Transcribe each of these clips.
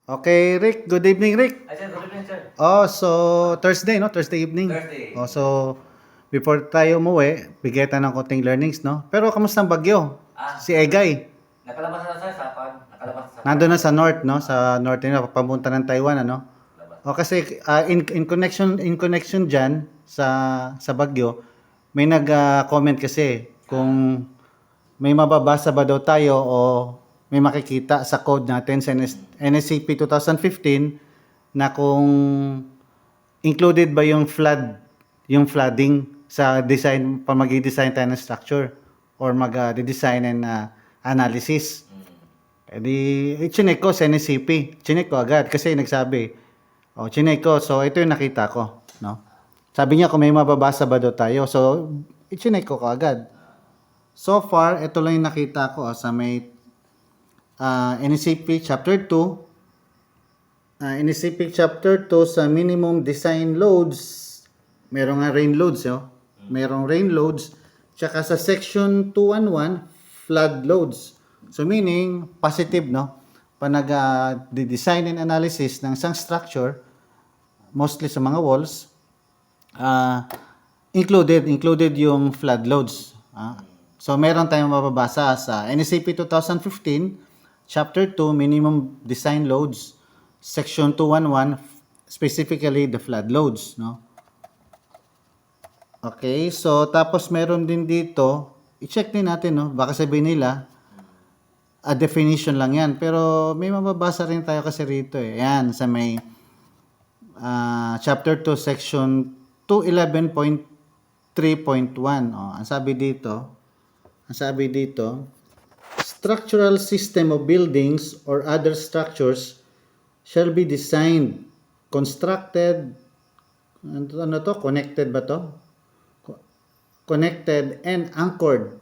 Okay, Rick. Good evening, Rick. Ay, sir, good evening, sir. Oh, so Thursday, no? Thursday evening. Thursday. Oh, so before tayo umuwi, bigay tayo ng konting learnings, no? Pero kamusta ang bagyo? Si Egay. Nakalabas na, sir, sa pan. Nakalabas sa Nandun na sa north, no? Sa north nila, papunta ng Taiwan, ano? Labas. O kasi in connection diyan sa bagyo, may nag-comment kasi kung may mababasa ba daw tayo o may makikita sa code natin sa NSCP 2015 na kung included ba yung flooding sa design pa magi-design tayo ng structure or mag-design and analysis. Eh di, chinek ko sa NSCP. Chinek ko agad kasi nagsabi. O, chinek ko. So, ito yung nakita ko. No? Sabi niya kung may mababasa ba daw tayo. So, chinek ko agad. So far, ito lang yung nakita ko sa may NSCP Chapter 2. NSCP Chapter 2 sa minimum design loads. Merong nga rain loads. Merong rain loads. Tsaka sa Section 211, flood loads. So meaning, positive, no? Pa nag-design and analysis ng isang structure, mostly sa mga walls, included yung flood loads. So meron tayong mababasa sa NSCP 2015, Chapter 2, Minimum Design Loads, Section 211, specifically the flood loads, no? Okay, so tapos meron din dito, i-check din natin, no? Baka sabihin nila, a definition lang yan. Pero may mababasa rin tayo kasi rito eh. Yan, sa may Chapter 2, Section 211.3.1. Ang sabi dito, structural system of buildings or other structures shall be designed, constructed, connected ba to? Connected and anchored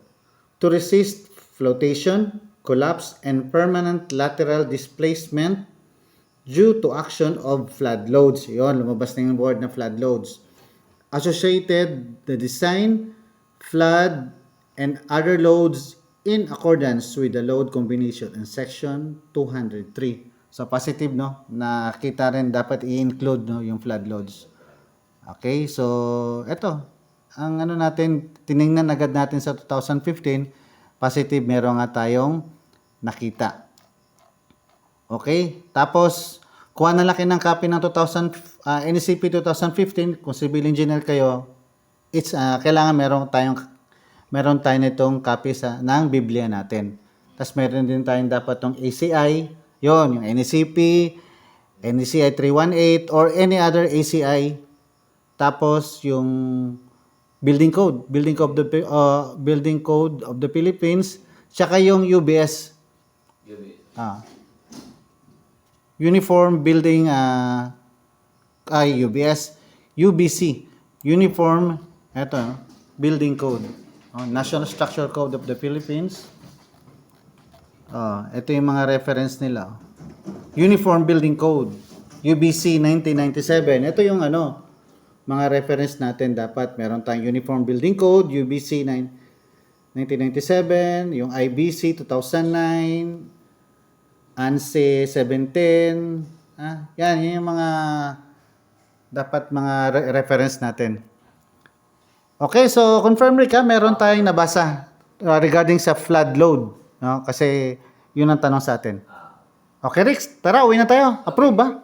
to resist flotation, collapse, and permanent lateral displacement due to action of flood loads. Yun, lumabas na yung word na flood loads. Associated the design, flood, and other loads in accordance with the load combination in Section 203. So, positive, no? Nakita rin dapat i-include, no, yung flood loads. Okay, so, eto. Ang natin, tiningnan agad natin sa 2015, positive, meron nga tayong nakita. Okay? Tapos, kuha na laki ng copy ng NSCP 2015, kung civil engineer kayo, kailangan meron tayo nitong copy ng Biblia natin. Tapos, meron din tayong dapat tong ACI, yon yung NSCP 318, or any other ACI. Tapos, yung Building Code of the Philippines, tsaka yung UBS. Uniform Building UBS, UBC, Uniform Building Code. National Structure Code of the Philippines. Ito yung mga reference nila. Uniform Building Code, UBC 1997. Ito yung mga reference natin. Dapat meron tayong Uniform Building Code, UBC 1997, yung IBC 2009, ANSI 17. Yan yung mga dapat mga reference natin. Okay, so confirm Rick, meron tayong nabasa regarding sa flood load, no? Kasi yun ang tanong sa atin. Okay, Rick, tara, uwi na tayo. Approve ba?